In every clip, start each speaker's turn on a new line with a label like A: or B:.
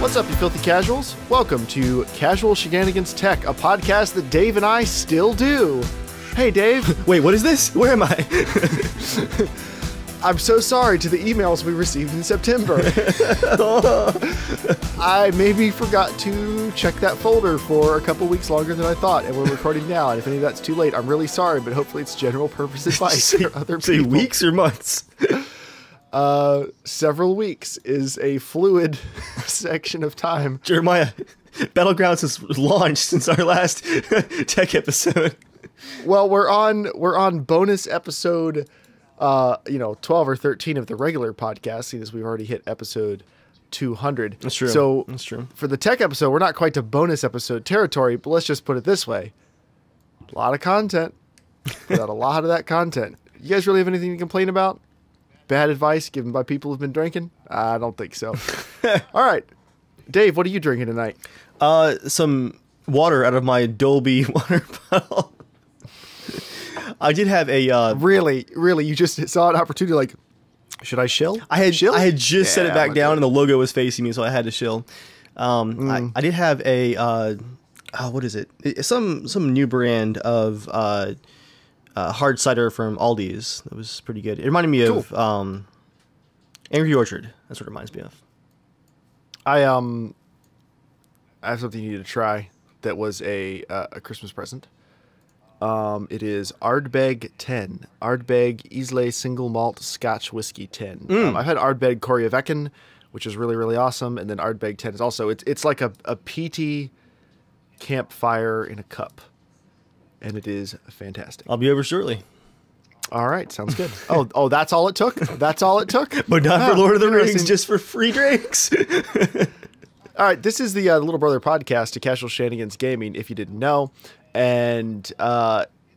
A: What's up, you filthy casuals? Welcome to Casual Shenanigans Tech, a podcast that Dave and I still do. Hey, Dave.
B: Wait, what is this? Where am I?
A: I'm so sorry to the emails we received in September. I maybe forgot to check that folder for a couple weeks longer than I thought, and we're recording now, and if any of that's too late, I'm really sorry, but hopefully it's general purpose advice for other people.
B: Say weeks or months?
A: Several weeks is a fluid section of time.
B: Jeremiah, Battlegrounds has launched since our last tech episode.
A: Well, we're on bonus episode 12 or 13 of the regular podcast, seeing as we've already hit episode 200.
B: That's true.
A: So
B: that's true.
A: For the tech episode, we're not quite to bonus episode territory, but let's just put it this way. A lot of content. Got a lot of that content. You guys really have anything to complain about? Bad advice given by people who've been drinking? I don't think so. All right. Dave, what are you drinking tonight?
B: Some water out of my Dolby water bottle. I did have a...
A: Really? You just saw an opportunity like, should I shill?
B: I had just set it back down and the logo was facing me, so I had to shill. I did have a... what is it? Some new brand of hard cider from Aldi's. That was pretty good. It reminded me of Angry Orchard. That's what it reminds me of.
A: I have something you need to try that was a Christmas present. It is Ardbeg 10. Ardbeg Islay Single Malt Scotch Whiskey 10. I've had Ardbeg Corryvreckan, which is really, really awesome. And then Ardbeg 10 is also, it's like a peaty campfire in a cup. And it is fantastic.
B: I'll be over shortly.
A: All right. Sounds good. Oh, that's all it took? That's all it took?
B: But not for Lord of the Rings, just for free drinks.
A: All right. This is the Little Brother podcast to Casual Shenanigans Gaming, if you didn't know. And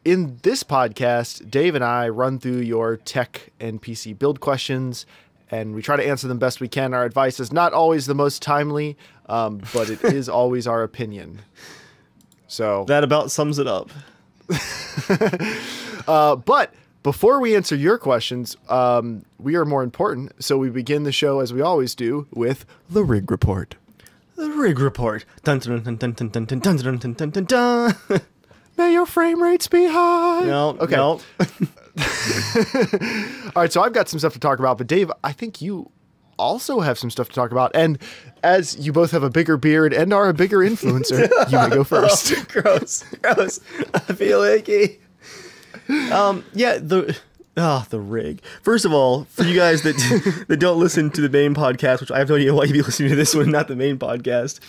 A: in this podcast, Dave and I run through your tech and PC build questions, and we try to answer them best we can. Our advice is not always the most timely, but it is always our opinion. So
B: that about sums it up.
A: But before we answer your questions, we are more important. So we begin the show, as we always do, with the Rig Report.
B: The Rig Report. Dun dun dun dun dun dun dun dun dun dun dun dun dun.
A: May your frame rates be high.
B: No.
A: Okay.
B: No.
A: All right, so I've got some stuff to talk about, but Dave, I think you also have some stuff to talk about. And as you both have a bigger beard and are a bigger influencer, you may go first.
B: Gross. I feel icky. The rig. First of all, for you guys that don't listen to the main podcast, which I have no idea why you'd be listening to this one, not the main podcast,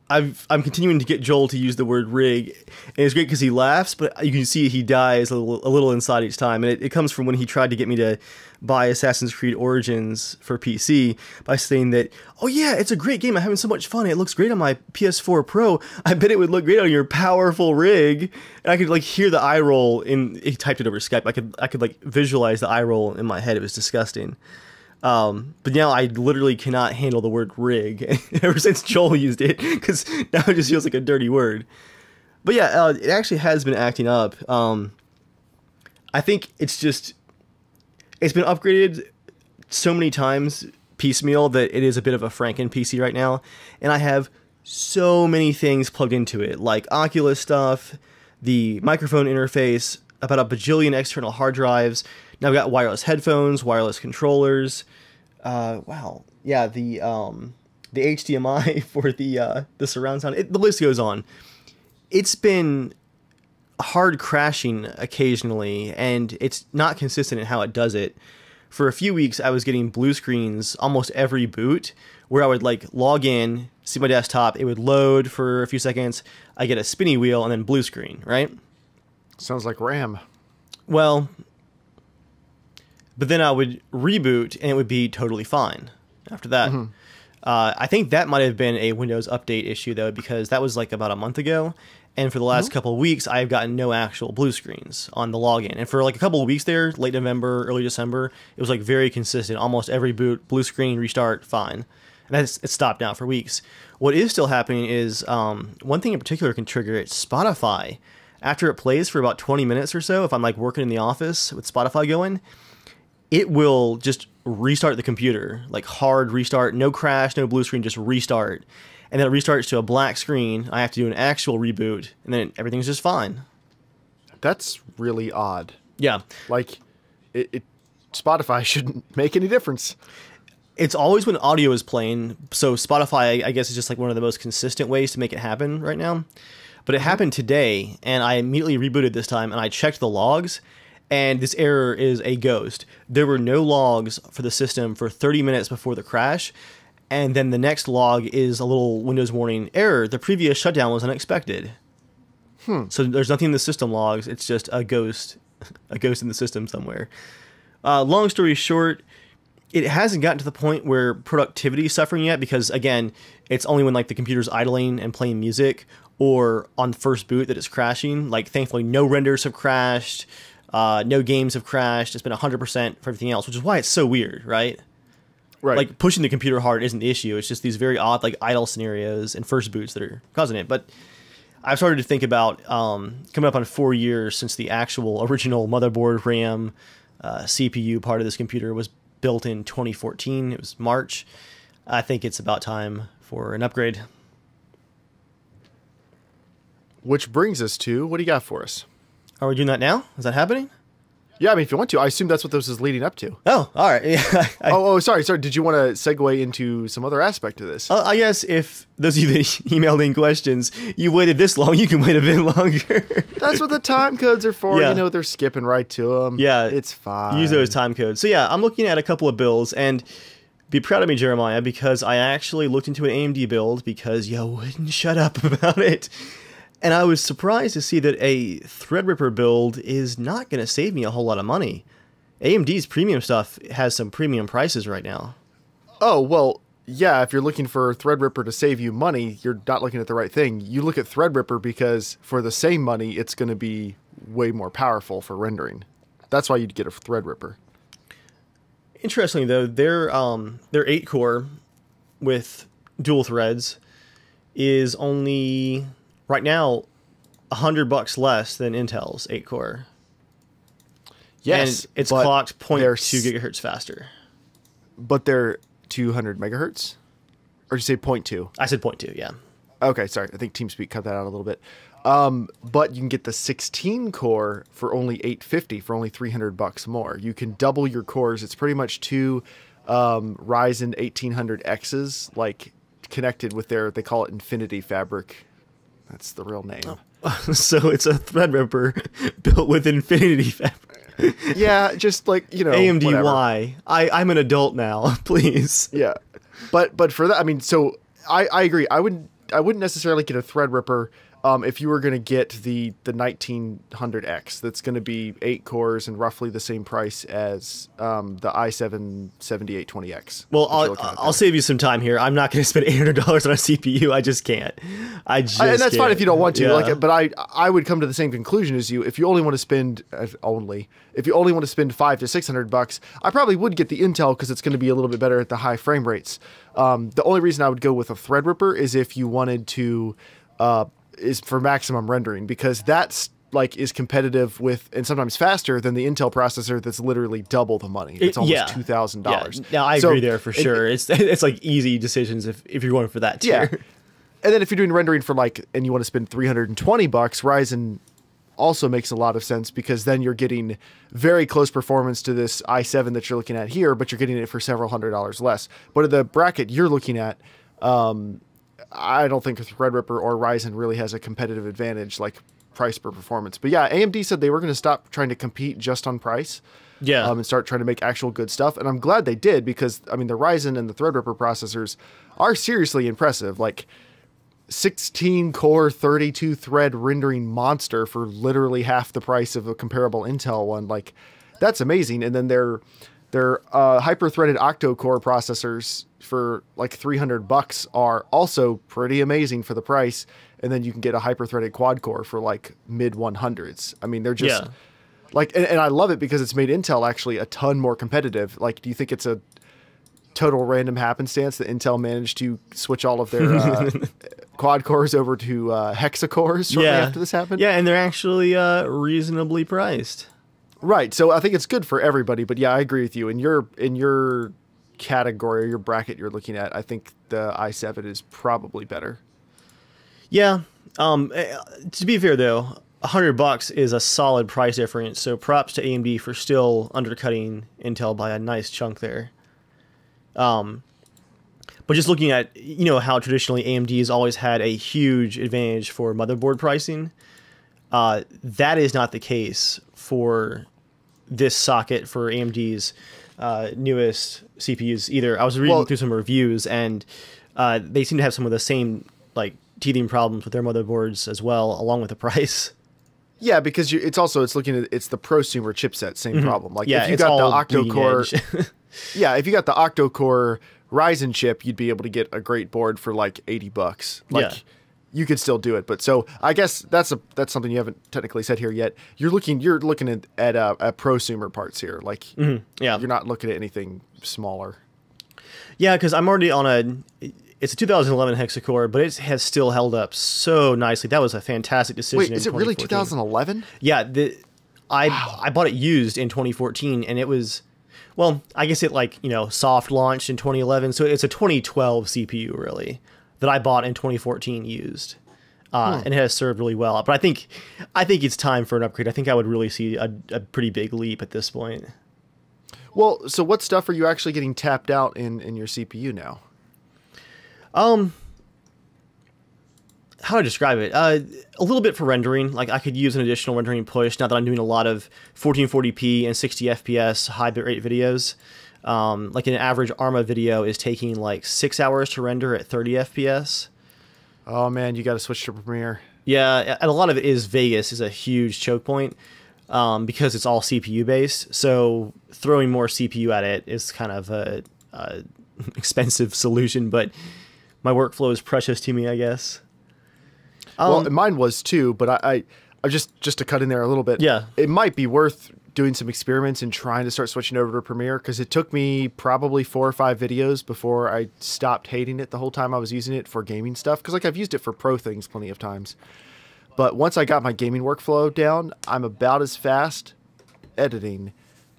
B: I'm continuing to get Joel to use the word rig, and it's great because he laughs, but you can see he dies a little inside each time, and it comes from when he tried to get me to buy Assassin's Creed Origins for PC by saying that, oh yeah, it's a great game, I'm having so much fun, it looks great on my PS4 Pro, I bet it would look great on your powerful rig, and I could like hear the eye roll he typed it over Skype, I could like visualize the eye roll in my head, it was disgusting. But now I literally cannot handle the word rig ever since Joel used it, because now it just feels like a dirty word. But yeah, it actually has been acting up. I think it's been upgraded so many times piecemeal that it is a bit of a Franken PC right now. And I have so many things plugged into it, like Oculus stuff, the microphone interface, about a bajillion external hard drives. Now I've got wireless headphones, wireless controllers. Wow. Yeah, the HDMI for the surround sound. The list goes on. It's been hard crashing occasionally, and it's not consistent in how it does it. For a few weeks, I was getting blue screens almost every boot, where I would like log in, see my desktop, it would load for a few seconds, I get a spinny wheel, and then blue screen, right?
A: Sounds like RAM.
B: Well, but then I would reboot and it would be totally fine after that. Mm-hmm. I think that might have been a Windows update issue though, because that was like about a month ago. And for the last couple of weeks, I've gotten no actual blue screens on the login. And for like a couple of weeks there, late November, early December, it was like very consistent. Almost every boot, blue screen, restart, fine. And it's stopped now for weeks. What is still happening is one thing in particular can trigger it, Spotify. After it plays for about 20 minutes or so, if I'm like working in the office with Spotify going, it will just restart the computer, like hard restart, no crash, no blue screen, just restart. And then it restarts to a black screen. I have to do an actual reboot, and then everything's just fine.
A: That's really odd.
B: Yeah.
A: Like, Spotify shouldn't make any difference.
B: It's always when audio is playing. So Spotify, I guess, is just like one of the most consistent ways to make it happen right now. But it happened today, and I immediately rebooted this time, and I checked the logs, and this error is a ghost. There were no logs for the system for 30 minutes before the crash, and then the next log is a little Windows warning error. The previous shutdown was unexpected. So there's nothing in the system logs. It's just a ghost in the system somewhere. Long story short, it hasn't gotten to the point where productivity is suffering yet because, again, it's only when like the computer's idling and playing music or on first boot that it's crashing. Like, thankfully, no renders have crashed. No games have crashed. It's been 100% for everything else, which is why it's so weird, right?
A: Right.
B: Like, pushing the computer hard isn't the issue. It's just these very odd, like, idle scenarios and first boots that are causing it. But I've started to think about coming up on 4 years since the actual original motherboard, RAM, CPU part of this computer was built in 2014. It was March. I think it's about time for an upgrade.
A: Which brings us to, what do you got for us?
B: Are we doing that now? Is that happening?
A: Yeah, I mean, if you want to. I assume that's what this is leading up to.
B: Oh, all right. Yeah.
A: Sorry. Did you want to segue into some other aspect of this?
B: I guess if those of you that emailed in questions, you waited this long, you can wait a bit longer.
A: That's what the time codes are for.
B: Yeah.
A: You know, they're skipping right to them.
B: Yeah.
A: It's fine.
B: Use those time codes. So yeah, I'm looking at a couple of builds, and be proud of me, Jeremiah, because I actually looked into an AMD build because you wouldn't shut up about it. And I was surprised to see that a Threadripper build is not going to save me a whole lot of money. AMD's premium stuff has some premium prices right now.
A: Oh, well, yeah, if you're looking for Threadripper to save you money, you're not looking at the right thing. You look at Threadripper because for the same money, it's going to be way more powerful for rendering. That's why you'd get a Threadripper.
B: Interestingly, though, their 8-core with dual threads is only, right now, $100 less than Intel's 8-core.
A: Yes,
B: and it's clocked 0.2 gigahertz faster.
A: But they're 200 megahertz? Or did you say 0.2?
B: I said 0.2, yeah.
A: Okay, sorry. I think TeamSpeak cut that out a little bit. But you can get the 16 core for only $850, for only $300 more. You can double your cores. It's pretty much two Ryzen 1800Xs, like connected with they call it Infinity Fabric. That's the real name.
B: Oh. So it's a Threadripper built with Infinity Fabric.
A: Yeah, just like,
B: AMD,
A: whatever.
B: why? I'm an adult now, please.
A: Yeah, but for that, I mean, so I agree. I wouldn't necessarily get a Threadripper if you were going to get the 1900X. That's going to be 8 cores and roughly the same price as the i7 7820X.
B: Well, I'll save you some time here. I'm not going to spend $800 on a CPU. I just can't.
A: And that's fine if you don't want to.
B: Yeah.
A: But I would come to the same conclusion as you. If you only want to spend $500 to $600, I probably would get the Intel because it's going to be a little bit better at the high frame rates. The only reason I would go with a Threadripper is if you wanted to. Is for maximum rendering, because that's like is competitive with and sometimes faster than the Intel processor that's literally double the money. It's almost $2,000.
B: Yeah. Now I agree there for sure. It's like easy decisions if you're going for that tier.
A: Yeah. And then if you're doing rendering for and you want to spend $320, Ryzen also makes a lot of sense because then you're getting very close performance to this i7 that you're looking at here, but you're getting it for several $100s less. But at the bracket you're looking at, I don't think Threadripper or Ryzen really has a competitive advantage, like price per performance. But yeah, AMD said they were going to stop trying to compete just on price.
B: Yeah.
A: And start trying to make actual good stuff. And I'm glad they did because, I mean, the Ryzen and the Threadripper processors are seriously impressive. Like 16 core, 32 thread rendering monster for literally half the price of a comparable Intel one. Like, that's amazing. And then their hyper-threaded octo-core processors for like $300 are also pretty amazing for the price. And then you can get a hyper-threaded quad-core for like mid-100s. I mean, they're just and I love it because it's made Intel actually a ton more competitive. Like, do you think it's a total random happenstance that Intel managed to switch all of their quad cores over to hexa cores shortly after this happened?
B: Yeah, and they're actually reasonably priced.
A: Right. So I think it's good for everybody. But yeah, I agree with you. In your category or your bracket you're looking at, I think the i7 is probably better.
B: Yeah. To be fair though, $100 is a solid price difference. So props to AMD for still undercutting Intel by a nice chunk there. But just looking at, how traditionally AMD has always had a huge advantage for motherboard pricing, that is not the case for this socket for AMD's newest CPUs either. I was reading through some reviews, and they seem to have some of the same like teething problems with their motherboards as well, along with the price.
A: Yeah, because it's the prosumer chipset, same problem. Like
B: Yeah,
A: if you
B: it's
A: got the
B: all
A: octa-core,
B: bleeding edge.
A: yeah, if you got the octa-core Ryzen chip, you'd be able to get a great board for like $80. Like
B: Yeah.
A: you could still do it. But so I guess that's something you haven't technically said here yet. You're looking at prosumer parts here. Like
B: Yeah.
A: you're not looking at anything smaller.
B: Yeah, because I'm already on it's a 2011 hexacore, but it has still held up so nicely. That was a fantastic decision.
A: Wait,
B: in
A: is it really
B: 2014.
A: 2011?
B: Yeah, I bought it used in 2014, and it was, well, I guess it soft launched in 2011, so it's a 2012 CPU really that I bought in 2014 used, and it has served really well. But I think it's time for an upgrade. I think I would really see a pretty big leap at this point.
A: Well, so what stuff are you actually getting tapped out in your CPU now?
B: How do I describe it? A little bit for rendering. Like I could use an additional rendering push now that I'm doing a lot of 1440p and 60 FPS high bitrate videos. Like an average ARMA video is taking like 6 hours to render at 30 FPS.
A: Oh man, you got to switch to Premiere.
B: Yeah, and a lot of it is Vegas is a huge choke point because it's all CPU based. So throwing more CPU at it is kind of a expensive solution, but my workflow is precious to me, I guess.
A: Well, mine was too, but I just to cut in there a little bit.
B: Yeah.
A: It might be worth doing some experiments and trying to start switching over to Premiere, because it took me probably 4 or 5 videos before I stopped hating it the whole time I was using it for gaming stuff. Because like I've used it for pro things plenty of times, but once I got my gaming workflow down, I'm about as fast editing.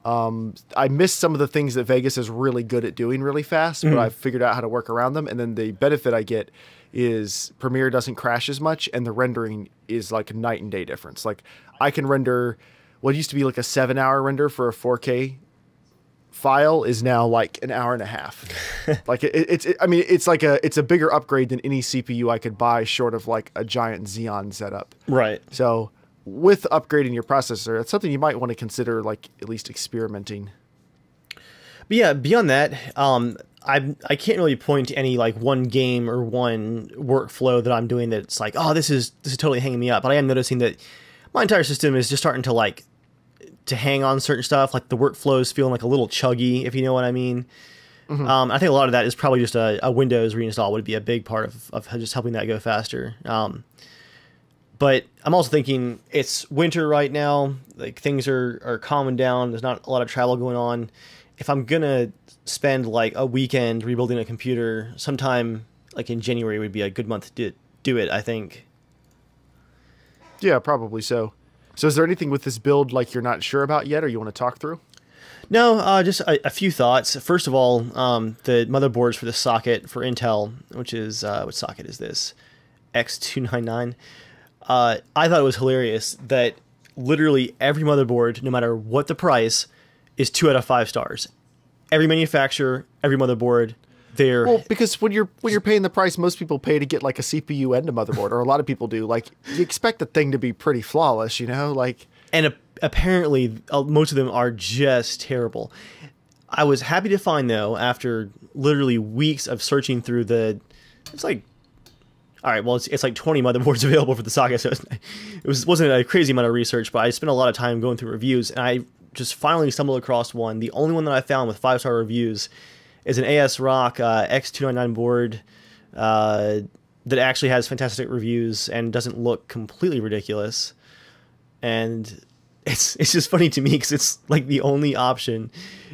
A: I missed some of the things that Vegas is really good at doing really fast, but I figured out how to work around them. And then the benefit I get is Premiere doesn't crash as much, and the rendering is like a night and day difference. Like I can render what used to be like a 7-hour render for a 4K file is now like an hour and a half. Like it's a bigger upgrade than any CPU I could buy short of like a giant Xeon setup.
B: Right.
A: So with upgrading your processor, it's something you might want to consider, like at least experimenting.
B: But yeah, beyond that, I can't really point to any like one game or one workflow that I'm doing that's like, oh, this is totally hanging me up. But I am noticing that my entire system is just starting to hang on certain stuff. Like the workflow is feeling like a little chuggy, if you know what I mean. I think a lot of that is probably just a Windows reinstall would be a big part of just helping that go faster. But I'm also thinking it's winter right now. Like things are calming down. There's not a lot of travel going on. If I'm gonna spend like a weekend rebuilding a computer, sometime like in January would be a good month to do it, I think.
A: Yeah, probably so. So is there anything with this build like you're not sure about yet, or you want to talk through?
B: No, just a few thoughts. First of all, the motherboards for the socket for Intel, which is what socket is this? X299. I thought it was hilarious that literally every motherboard, no matter what the price, is 2 out of 5 stars. Every manufacturer, every motherboard, they're...
A: Well, because when you're paying the price most people pay to get like a CPU and a motherboard, or a lot of people do, like you expect the thing to be pretty flawless, like...
B: And apparently most of them are just terrible. I was happy to find, though, after literally weeks of searching through it's like... All right, well, it's like 20 motherboards available for the socket, so it wasn't a crazy amount of research, but I spent a lot of time going through reviews, and I just finally stumbled across one. The only one that I found with 5-star reviews is an ASRock X299 board that actually has fantastic reviews and doesn't look completely ridiculous. And it's just funny to me because it's like the only option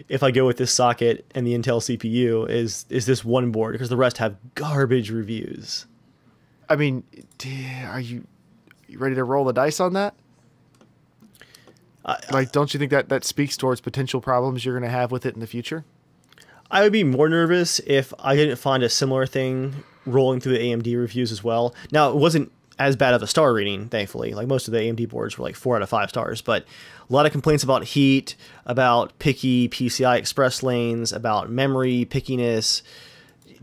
B: if I go with this socket and the Intel CPU is this one board, because the rest have garbage reviews.
A: I mean, are you ready to roll the dice on that? Like, don't you think that that speaks towards potential problems you're going to have with it in the future?
B: I would be more nervous if I didn't find a similar thing rolling through the AMD reviews as well. Now, it wasn't as bad of a star rating, thankfully. Like, most of the AMD boards were like 4 out of 5 stars, but a lot of complaints about heat, about picky PCI Express lanes, about memory pickiness,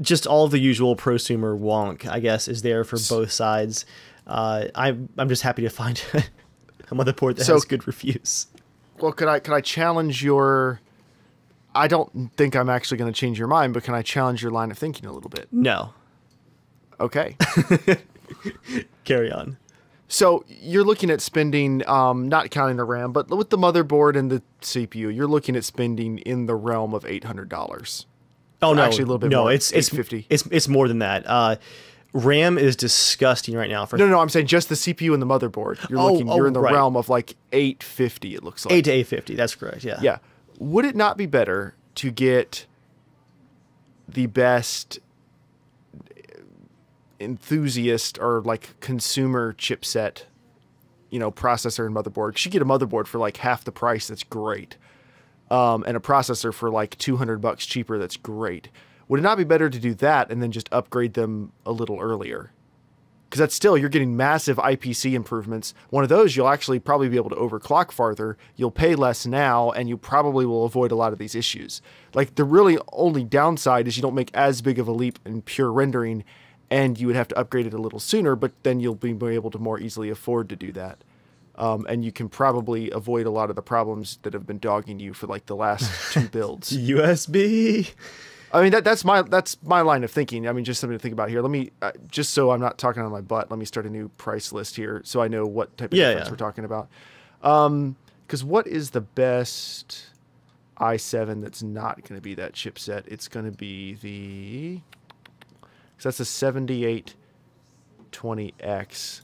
B: just all of the usual prosumer wonk, I guess, is there for both sides. I'm just happy to find a motherboard that has good reviews.
A: Well, could I challenge your... I don't think I'm actually going to change your mind, but can I challenge your line of thinking a little bit?
B: No.
A: Okay.
B: Carry on.
A: So you're looking at spending, not counting the RAM, but with the motherboard and the CPU, you're looking at spending in the realm of $800.
B: Oh no,
A: actually a little bit more.
B: It's
A: $850.
B: It's more than that. RAM is disgusting right now.
A: No, I'm saying just the CPU and the motherboard. You're in the realm of like $850. It looks like
B: $8 to $850. That's correct. Yeah.
A: Yeah. Would it not be better to get the best enthusiast or like consumer chipset, processor and motherboard? 'Cause you get a motherboard for like half the price. That's great. And a processor for like $200 cheaper. That's great. Would it not be better to do that and then just upgrade them a little earlier? Because that's still, you're getting massive IPC improvements. One of those, you'll actually probably be able to overclock farther. You'll pay less now, and you probably will avoid a lot of these issues. Like, the really only downside is you don't make as big of a leap in pure rendering, and you would have to upgrade it a little sooner, but then you'll be able to more easily afford to do that. And you can probably avoid a lot of the problems that have been dogging you for like the last 2 builds.
B: USB.
A: I mean, that's my line of thinking. I mean, just something to think about here. Let me, just so I'm not talking on my butt, let me start a new price list here so I know what type of difference we're talking about. Because what is the best i7 that's not going to be that chipset? It's going to be because that's a 7820X.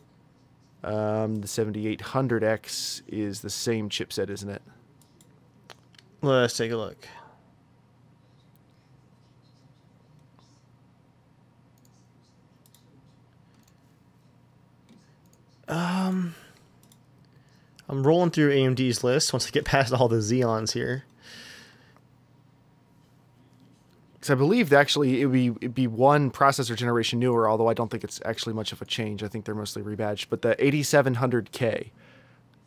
A: The 7800X is the same chipset, isn't it?
B: Let's take a look. I'm rolling through AMD's list once I get past all the Xeons here.
A: Because I believe actually it'd be one processor generation newer, although I don't think it's actually much of a change. I think they're mostly rebadged. But the 8700K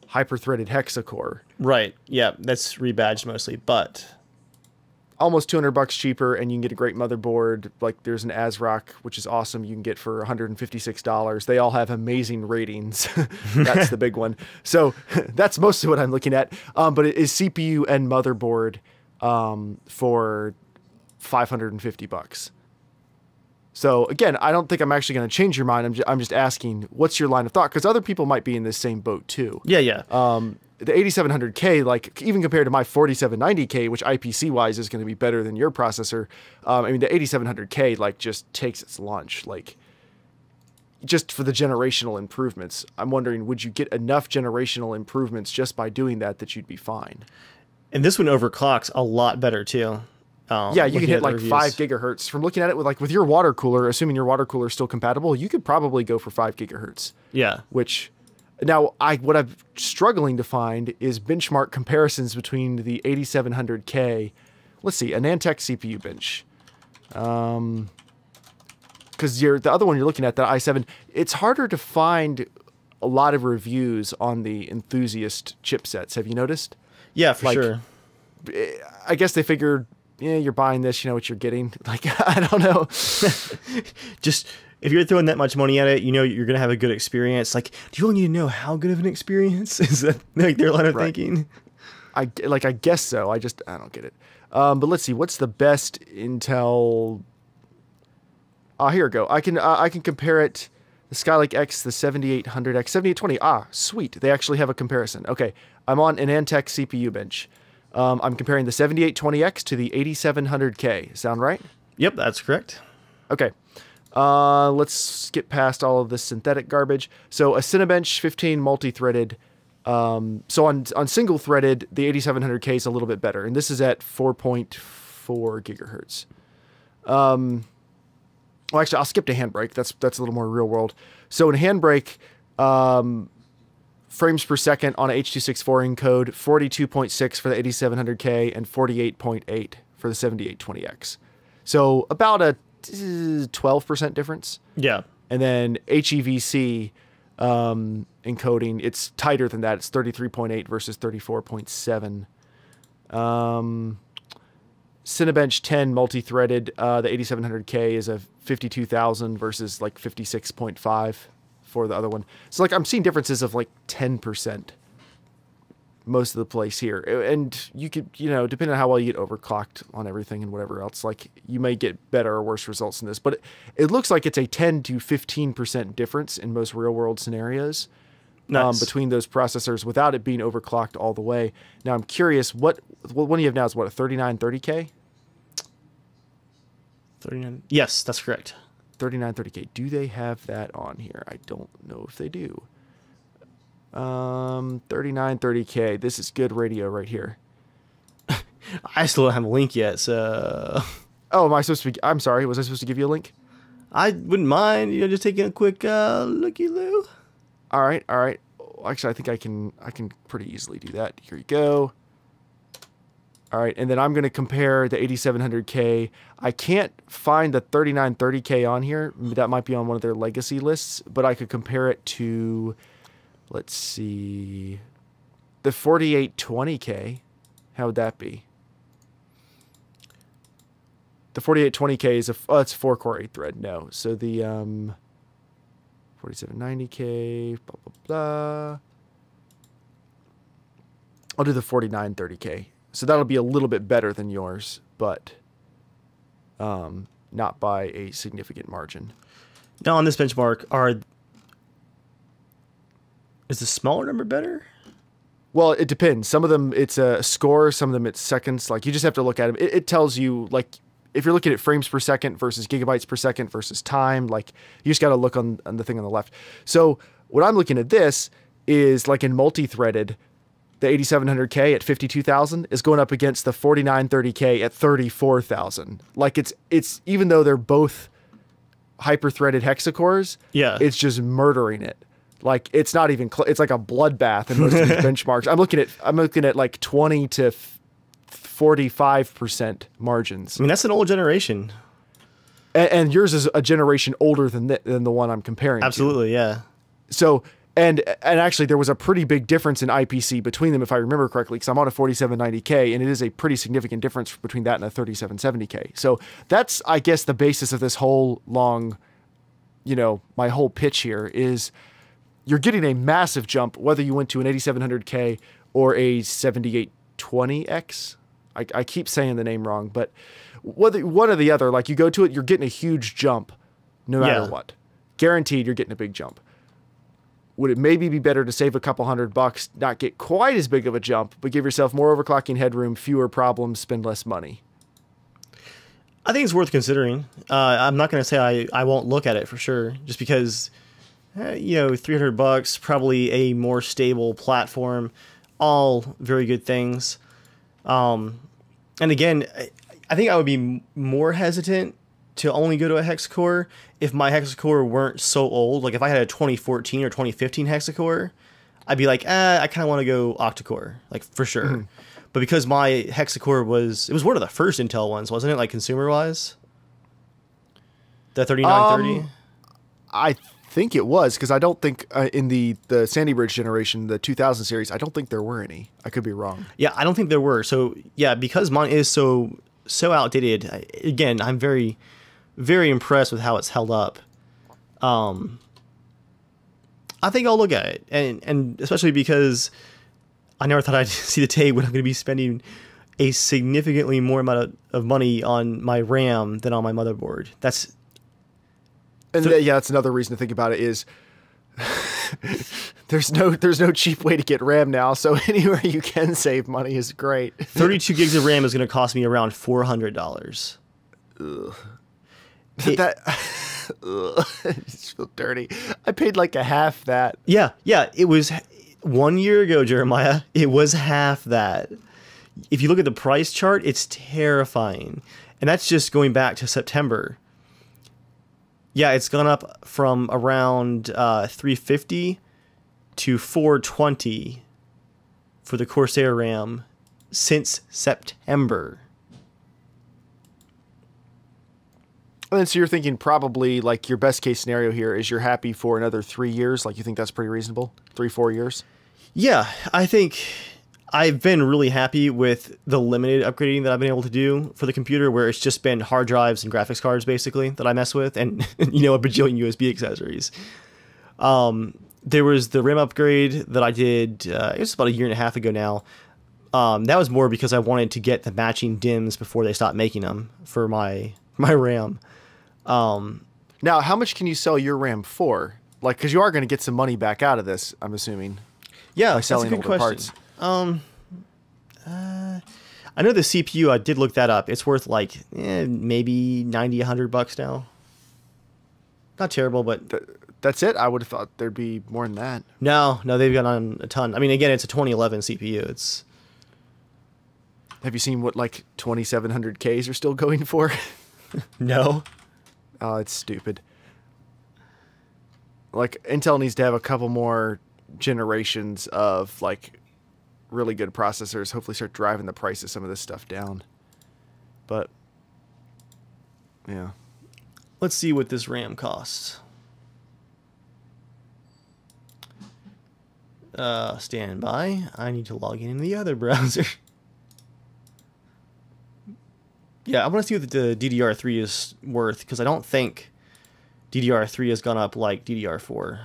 A: hyper-threaded hexa-core.
B: Right. Yeah, that's rebadged mostly, but
A: almost $200 cheaper, and you can get a great motherboard. Like, there's an ASRock, which is awesome. You can get for $156. They all have amazing ratings. That's the big one. So that's mostly what I'm looking at. But it is CPU and motherboard for $550. So again, I don't think I'm actually going to change your mind. I'm just asking, what's your line of thought? Because other people might be in the same boat too.
B: Yeah.
A: The 8700K, like even compared to my 4790K, which IPC wise is going to be better than your processor. I mean, the 8700K like just takes its lunch, like just for the generational improvements. I'm wondering, would you get enough generational improvements just by doing that you'd be fine?
B: And this one overclocks a lot better too.
A: Yeah, you can hit like 5 gigahertz. From looking at it with your water cooler, assuming your water cooler is still compatible, you could probably go for 5 gigahertz.
B: Yeah.
A: Which, now, what I'm struggling to find is benchmark comparisons between the 8700K. Let's see, a Nantec CPU bench. Because the other one you're looking at, the i7, it's harder to find a lot of reviews on the enthusiast chipsets. Have you noticed?
B: Yeah, for sure.
A: I guess they figured, you're buying this, you know what you're getting. Like, I don't know.
B: Just, if you're throwing that much money at it, you're going to have a good experience. Like, do you really need to know how good of an experience? Is that like their line of thinking?
A: I guess so. I don't get it. But let's see. What's the best Intel? Here we go. I can compare it. The Skylake X, the 7800X, 7820. Sweet. They actually have a comparison. Okay. I'm on an Antec CPU bench. I'm comparing the 7820X to the 8700K. Sound right?
B: Yep, that's correct.
A: Okay. Let's get past all of this synthetic garbage. So a Cinebench 15 multi-threaded. So on single-threaded, the 8700K is a little bit better. And this is at 4.4 gigahertz. Well, actually, I'll skip to Handbrake. That's a little more real world. So in Handbrake, frames per second on a H.264 encode, 42.6 for the 8700K, and 48.8 for the 7820X. So about a 12% difference.
B: Yeah.
A: And then HEVC encoding, it's tighter than that. It's 33.8 versus 34.7. Cinebench 10 multi-threaded, the 8700K is a 52,000 versus like 56.5 for the other one. So like I'm seeing differences of like 10% most of the place here. And you could, depending on how well you get overclocked on everything and whatever else, like you may get better or worse results in this, but it looks like it's a 10 to 15% difference in most real world scenarios.
B: Nice.
A: Between those processors without it being overclocked all the way. Now I'm curious, what one you have now is what, a 3930K?
B: 39. Yes, that's correct.
A: 3930K. Do they have that on here? I don't know if they do. 3930K. This is good radio right here.
B: I still don't have a link yet, so.
A: Oh, I'm sorry. Was I supposed to give you a link?
B: I wouldn't mind, just taking a quick looky-loo.
A: All right. Actually, I think I can pretty easily do that. Here you go. All right, and then I'm going to compare the 8700K. I can't find the 3930K on here. That might be on one of their legacy lists, but I could compare it to, let's see, the 4820K. How would that be? The 4820K is it's a 4-core 8-thread. No, so the 4790K, blah, blah, blah. I'll do the 4930K. So that'll be a little bit better than yours, but not by a significant margin.
B: Now on this benchmark, is the smaller number better?
A: Well, it depends. Some of them it's a score, some of them it's seconds. Like you just have to look at them. It tells you, like, if you're looking at frames per second versus gigabytes per second versus time, like you just got to look on the thing on the left. So what I'm looking at this is like in multi-threaded, the 8700K at 52,000 is going up against the 4930K at 34,000. Like it's even though they're both hyper-threaded hexacores,
B: yeah,
A: it's just murdering it. Like it's not even it's like a bloodbath in most of these benchmarks. I'm looking at like 20 to 45% margins.
B: I mean, that's an old generation.
A: And yours is a generation older than the one I'm comparing.
B: Absolutely,
A: to.
B: Yeah.
A: So and actually there was a pretty big difference in IPC between them, if I remember correctly, because I'm on a 4790K, and it is a pretty significant difference between that and a 3770K. So that's, I guess, the basis of this whole long, my whole pitch here is you're getting a massive jump whether you went to an 8700K or a 7820X. I keep saying the name wrong, but whether one or the other, like you go to it, you're getting a huge jump no matter what. Guaranteed you're getting a big jump. Would it maybe be better to save a couple $100, not get quite as big of a jump, but give yourself more overclocking headroom, fewer problems, spend less money?
B: I think it's worth considering. I'm not going to say I won't look at it for sure, just because, $300, probably a more stable platform, all very good things. And again, I think I would be more hesitant to only go to a hexacore if my hexacore weren't so old. Like if I had a 2014 or 2015 hexacore, I'd be like, I kind of want to go octa-core, like for sure. Mm-hmm. But because my hexacore was one of the first Intel ones, wasn't it? Like consumer wise, the 3930.
A: I think it was, because I don't think in the Sandy Bridge generation, the 2000 series, I don't think there were any. I could be wrong.
B: Yeah, I don't think there were. So yeah, because mine is so outdated. Again, I'm very, very impressed with how it's held up. I think I'll look at it, and especially because I never thought I'd see the day when I'm going to be spending a significantly more amount of money on my RAM than on my motherboard. That's
A: another reason to think about it is there's no cheap way to get RAM now, so anywhere you can save money is great.
B: 32 gigs of RAM is going to cost me around $400.
A: I just feel dirty. I paid like a half that.
B: Yeah, it was 1 year ago, Jeremiah. It was half that. If you look at the price chart, it's terrifying. And that's just going back to September. Yeah, it's gone up from around $350 to 420 for the Corsair RAM since September.
A: And then, so you're thinking probably like your best case scenario here is you're happy for another 3 years. Like you think that's pretty reasonable? 3-4 years?
B: Yeah, I think I've been really happy with the limited upgrading that I've been able to do for the computer, where it's just been hard drives and graphics cards basically that I mess with, and a bajillion USB accessories. There was the RAM upgrade that I did. It was about a year and a half ago now. That was more because I wanted to get the matching DIMMs before they stopped making them for my RAM.
A: Now, how much can you sell your RAM for? Like, because you are going to get some money back out of this, I'm assuming.
B: Yeah,
A: by selling
B: that's a good
A: older
B: question.
A: Parts.
B: I know the CPU, I did look that up. It's worth like maybe $90, $100 now. Not terrible, but
A: That's it? I would have thought there'd be more than that.
B: no, they've gone on a ton. I mean, again, it's a 2011 CPU.
A: Have you seen what like 2700Ks are still going for?
B: No.
A: Oh, it's stupid. Like Intel needs to have a couple more generations of like really good processors. Hopefully, start driving the price of some of this stuff down. But yeah,
B: Let's see what this RAM costs. Stand by. I need to log in the other browser. Yeah, I want to see what the DDR3 is worth, because I don't think DDR3 has gone up like DDR4.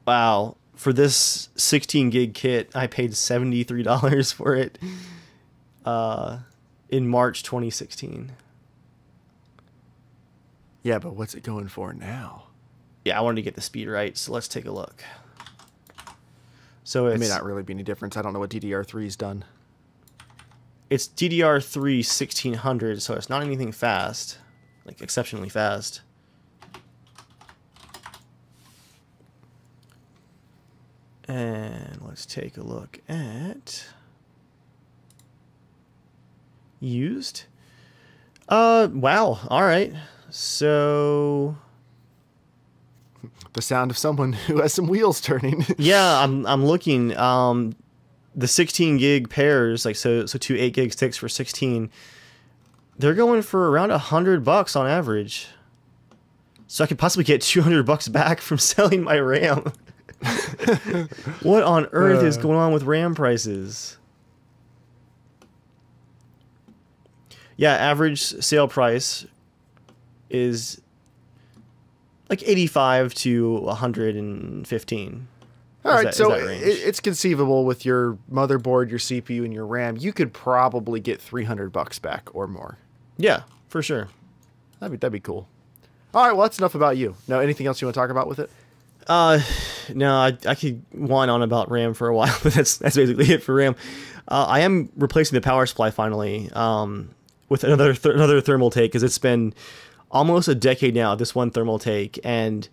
B: Wow. For this 16 gig kit, I paid $73 for it in March 2016.
A: yeah, but what's it going for now?
B: Yeah, I wanted to get the speed right, so let's take a look. So
A: It
B: it's
A: may not really be any difference. I don't know what DDR3's done.
B: It's DDR3 1600, so it's not anything fast, like exceptionally fast. And let's take a look at used. Wow. All right. So
A: The sound of someone who has some wheels turning.
B: yeah, I'm looking. The 16 gig pairs, like so 2 8 gig sticks for 16. They're going for around $100 on average. So I could possibly get $200 back from selling my RAM. What on earth is going on with RAM prices? Yeah, average sale price is like 85 to 115.
A: All right, so
B: that range?
A: it's conceivable with your motherboard, your CPU, and your RAM. You could probably get $300 back or more.
B: Yeah, for sure.
A: That'd be cool. All right, well, that's enough about you. Now, anything else you want to talk about with it?
B: No, I could whine on about RAM for a while, but that's basically it for RAM. I am replacing the power supply finally with another thermal take, because it's been almost a decade now, this one thermal take, and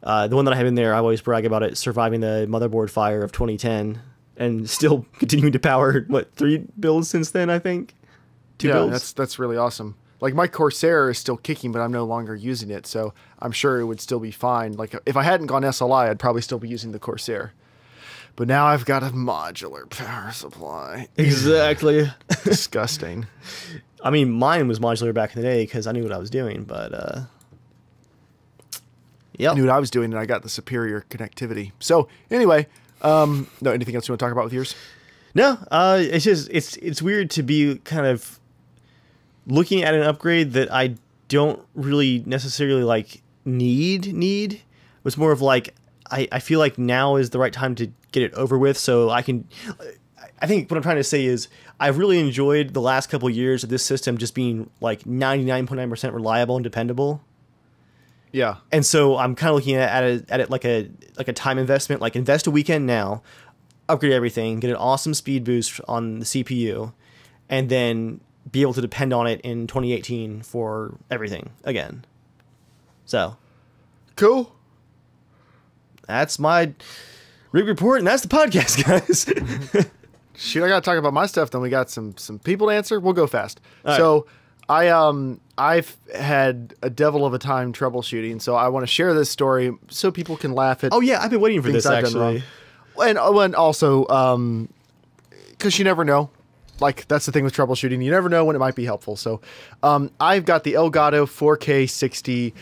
B: the one that I have in there, I always brag about it surviving the motherboard fire of 2010 and still continuing to power, 3 builds since then, I think? 2 builds?
A: That's really awesome. Like, my Corsair is still kicking, but I'm no longer using it, so I'm sure it would still be fine. Like, if I hadn't gone SLI, I'd probably still be using the Corsair. But now I've got a modular power supply.
B: Exactly.
A: Disgusting.
B: I mean, mine was modular back in the day because I knew what I was doing, but
A: I knew what I was doing, and I got the superior connectivity. So, anyway, no, anything else you want to talk about with yours?
B: No, it's just it's weird to be kind of looking at an upgrade that I don't really necessarily like need. It was more of like I feel like now is the right time to get it over with, so I can. I think what I'm trying to say is I've really enjoyed the last couple of years of this system just being like 99.9% reliable and dependable.
A: Yeah.
B: And so I'm kind of looking at it like a time investment, like invest a weekend now, upgrade everything, get an awesome speed boost on the CPU, and then be able to depend on it in 2018 for everything again. So
A: Cool.
B: that's my rig report, and that's the podcast, guys.
A: Shoot, I got to talk about my stuff. Then we got some people to answer. We'll go fast.
B: All
A: So I've had a devil of a time troubleshooting, so I want to share this story so people can laugh at.
B: Oh yeah, I've been waiting for
A: things
B: this
A: I've done
B: actually.
A: wrong. And also, because you never know. Like, that's the thing with troubleshooting. You never know when it might be helpful. So, I've got the Elgato 4K 60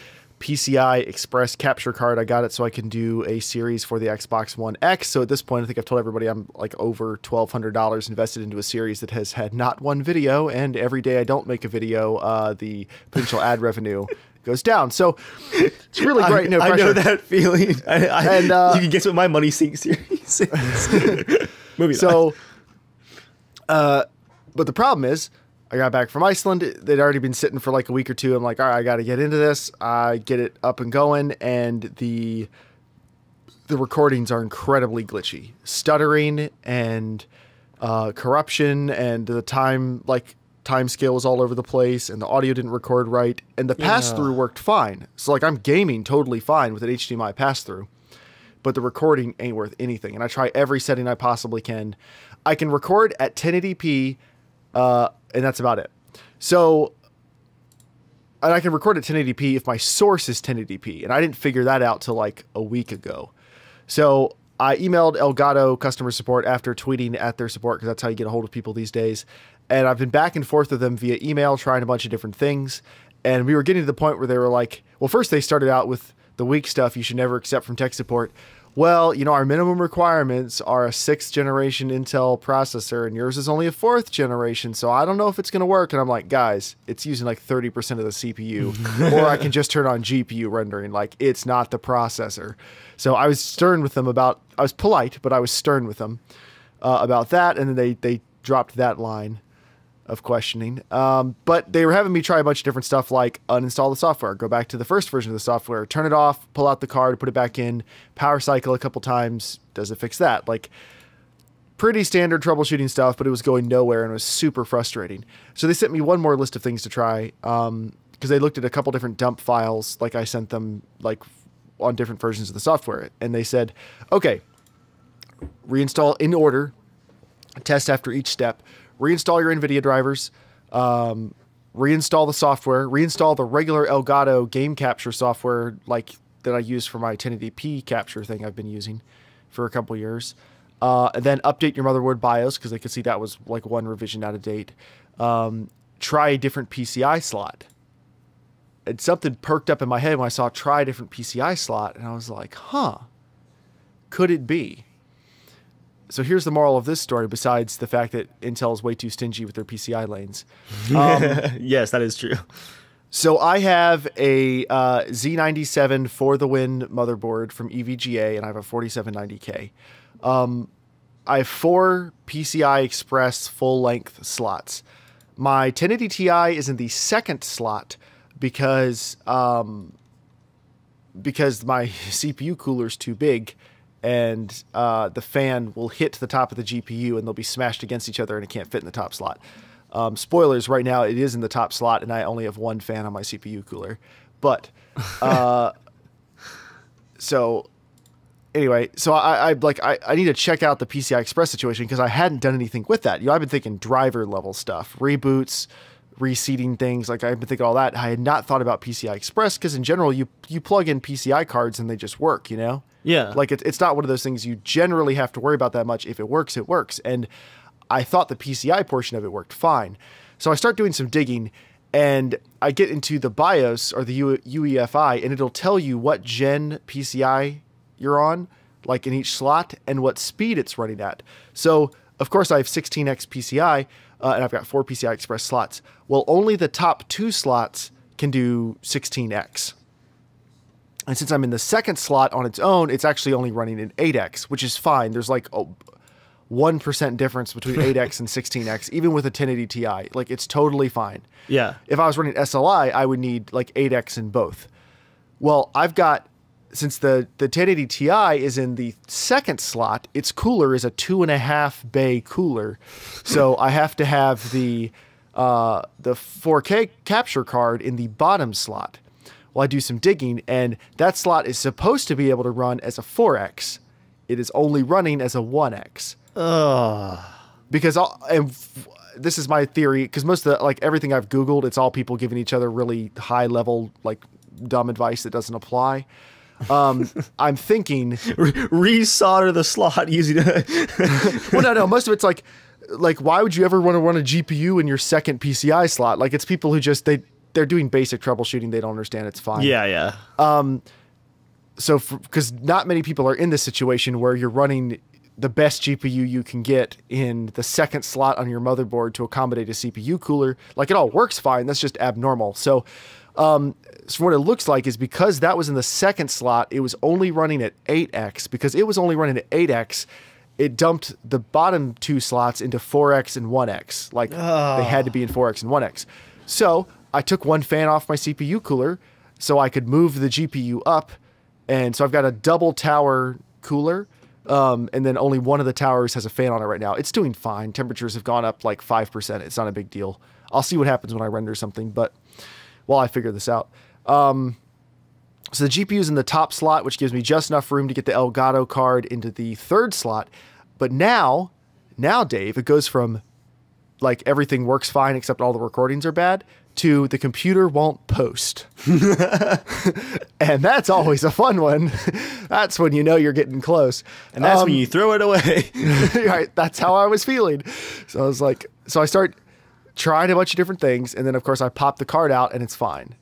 A: PCI Express capture card. I got it so I can do a series for the Xbox One X. So at this point, I think I've told everybody I'm like over $1,200 invested into a series that has had not one video. And every day I don't make a video, the potential ad revenue goes down. So it's really great. No pressure.
B: I know that feeling. And you can guess what my money sink series is. Moving on.
A: But the problem is, I got back from Iceland. They'd already been sitting for like a week or two. I'm like, all right, I got to get into this. I get it up and going, and the recordings are incredibly glitchy, stuttering and corruption, and the time scale was all over the place, and the audio didn't record right, and the pass-through worked fine. So like I'm gaming totally fine with an HDMI pass-through, but the recording ain't worth anything. And I try every setting I possibly can. I can record at 1080p. And that's about it. So, and I can record at 1080p if my source is 1080p. And I didn't figure that out till like a week ago. So I emailed Elgato customer support after tweeting at their support, because that's how you get a hold of people these days. And I've been back and forth with them via email, trying a bunch of different things. And we were getting to the point where they were like, well, first they started out with the weak stuff you should never accept from tech support. Well, you know, our minimum requirements are a 6th generation Intel processor, and yours is only a 4th generation, so I don't know if it's going to work. And I'm like, guys, it's using like 30% of the CPU, or I can just turn on GPU rendering. Like, it's not the processor. So I was stern with them I was polite, but I was stern with them about that, and then they dropped that line of questioning. But they were having me try a bunch of different stuff, like uninstall the software, go back to the first version of the software, turn it off, pull out the card, put it back in, power cycle a couple times. Does it fix that? Like, pretty standard troubleshooting stuff, but it was going nowhere, and it was super frustrating. So they sent me one more list of things to try, because they looked at a couple different dump files, like I sent them like on different versions of the software. And they said, okay, reinstall in order, test after each step, reinstall your NVIDIA drivers, reinstall the software, reinstall the regular Elgato game capture software like that I use for my 1080p capture thing I've been using for a couple years. And then update your motherboard BIOS, because they could see that was like one revision out of date. Try a different PCI slot. And something perked up in my head when I saw try a different PCI slot, and I was like, huh, could it be? So here's the moral of this story, besides the fact that Intel is way too stingy with their PCI lanes.
B: Yes, that is true.
A: So I have a Z97 for the win motherboard from EVGA, and I have a 4790K. I have 4 PCI Express full-length slots. My 1080 Ti is in the second slot because my CPU cooler is too big, and the fan will hit the top of the GPU, and they'll be smashed against each other, and it can't fit in the top slot. Spoilers, right now it is in the top slot, and I only have one fan on my CPU cooler. But so anyway, so I need to check out the PCI Express situation, because I hadn't done anything with that. You know, I've been thinking driver level stuff, reboots, reseating things. Like, I've been thinking all that. I had not thought about PCI Express, because in general, you plug in PCI cards and they just work, you know?
B: Yeah.
A: Like, it's not one of those things you generally have to worry about that much. If it works, it works. And I thought the PCI portion of it worked fine. So I start doing some digging, and I get into the BIOS, or the UEFI, and it'll tell you what gen PCI you're on, like in each slot, and what speed it's running at. So, of course, I have 16x PCI, and I've got 4 PCI Express slots. Well, only the top 2 slots can do 16x. And since I'm in the second slot on its own, it's actually only running in 8x, which is fine. There's like a 1% difference between 8x and 16x, even with a 1080 Ti. Like, it's totally fine.
B: Yeah.
A: If I was running SLI, I would need like 8x in both. Well, I've got, since the 1080 Ti is in the second slot, its cooler is a 2.5 bay cooler. So I have to have the 4K capture card in the bottom slot. Well, I do some digging, and that slot is supposed to be able to run as a 4x. It is only running as a 1x.
B: Ugh.
A: Because this is my theory, because most of the, like, everything I've Googled, it's all people giving each other really high level, like, dumb advice that doesn't apply. I'm thinking
B: Resolder the slot using a...
A: well, no, most of it's like why would you ever want to run a GPU in your second PCI slot? Like, it's people who just they're doing basic troubleshooting, they don't understand, it's fine.
B: Yeah.
A: So because not many people are in this situation where you're running the best GPU you can get in the second slot on your motherboard to accommodate a CPU cooler. Like, it all works fine, that's just abnormal. So what it looks like is, because that was in the second slot, it was only running at 8x. Because it was only running at 8x, it dumped the bottom two slots into 4x and 1x. Like, they had to be in 4x and 1x. So I took one fan off my CPU cooler so I could move the GPU up. And so I've got a double tower cooler. And then only one of the towers has a fan on it right now. It's doing fine. Temperatures have gone up like 5%. It's not a big deal. I'll see what happens when I render something, but while I figure this out. So the GPU is in the top slot, which gives me just enough room to get the Elgato card into the third slot. But now, Dave, it goes from like everything works fine except all the recordings are bad to the computer won't post. And that's always a fun one. That's when you know you're getting close.
B: And that's when you throw it away.
A: Right, that's how I was feeling. So I was like, so I start trying a bunch of different things, and then of course I pop the card out and it's fine.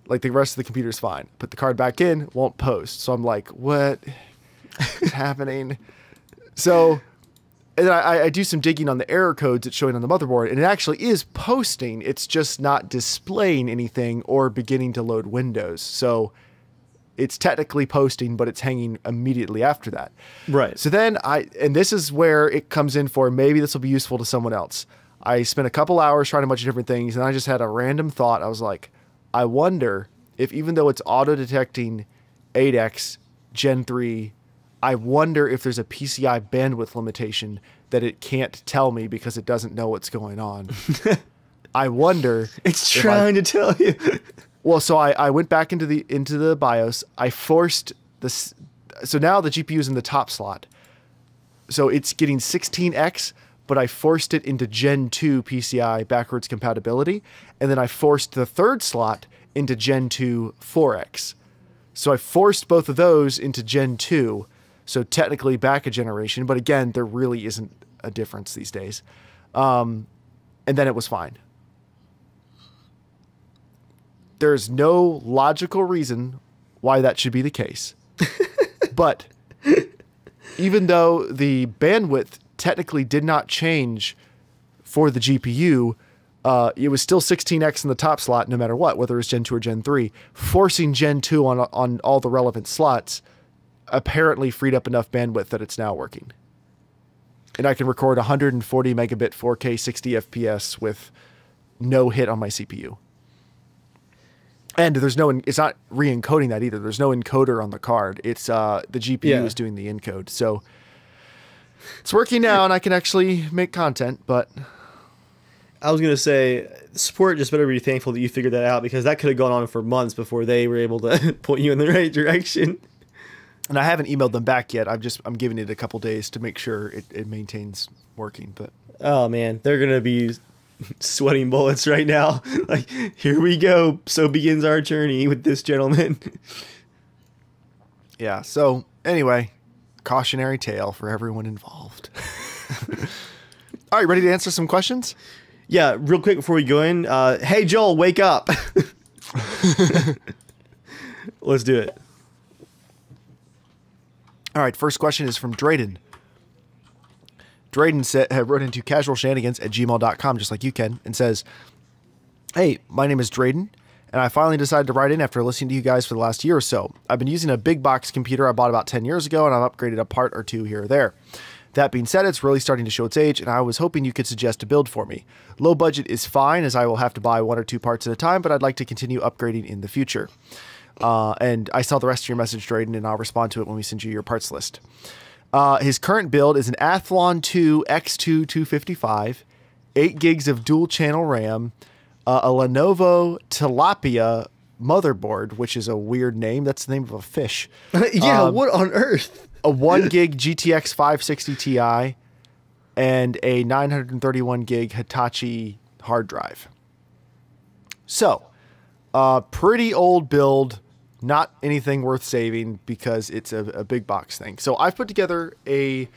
A: Like, the rest of the computer's fine. Put the card back in, won't post. So I'm like, what is happening? So, and then I do some digging on the error codes it's showing on the motherboard, and it actually is posting. It's just not displaying anything or beginning to load windows. So it's technically posting, but it's hanging immediately after that.
B: Right.
A: So then and this is where it comes in for, maybe this will be useful to someone else. I spent a couple hours trying a bunch of different things, and I just had a random thought. I was like, I wonder if, even though it's auto-detecting 8x Gen 3, I wonder if there's a PCI bandwidth limitation that it can't tell me because it doesn't know what's going on. I wonder.
B: It's trying to tell you.
A: Well, so I went back into the BIOS. I forced this. So now the GPU is in the top slot. So it's getting 16x, but I forced it into Gen 2 PCI backwards compatibility. And then I forced the third slot into Gen 2 4x. So I forced both of those into Gen 2. So technically back a generation, but again, there really isn't a difference these days. And then it was fine. There's no logical reason why that should be the case. But even though the bandwidth technically did not change for the GPU, it was still 16x in the top slot no matter what, whether it was Gen 2 or Gen 3. Forcing Gen 2 on all the relevant slots apparently freed up enough bandwidth that it's now working. And I can record 140 megabit 4K 60 FPS with no hit on my CPU. And it's not re-encoding that either. There's no encoder on the card. It's the GPU is doing the encode. So it's working now, and I can actually make content, but
B: I was going to say, support just better be thankful that you figured that out, because that could have gone on for months before they were able to point you in the right direction.
A: And I haven't emailed them back yet. I'm giving it a couple days to make sure it maintains working. But
B: oh man, they're gonna be sweating bullets right now. Like, here we go. So begins our journey with this gentleman.
A: Yeah. So anyway, cautionary tale for everyone involved. All right, ready to answer some questions?
B: Yeah, real quick before we go in. Hey Joel, wake up. Let's do it.
A: All right, first question is from Draeden. Draeden wrote into casualshenanigans@gmail.com, just like you can, and says, hey, my name is Draeden, and I finally decided to write in after listening to you guys for the last year or so. I've been using a big box computer I bought about 10 years ago, and I've upgraded a part or two here or there. That being said, it's really starting to show its age, and I was hoping you could suggest a build for me. Low budget is fine, as I will have to buy one or two parts at a time, but I'd like to continue upgrading in the future. And I saw the rest of your message, Draeden, and I'll respond to it when we send you your parts list. His current build is an Athlon 2 X2 255, 8 gigs of dual channel RAM, a Lenovo Tilapia motherboard, which is a weird name. That's the name of a fish.
B: Yeah, what on earth?
A: A 1 gig GTX 560 Ti, and a 931 gig Hitachi hard drive. So, pretty old build, not anything worth saving because it's a big box thing. So I've put together a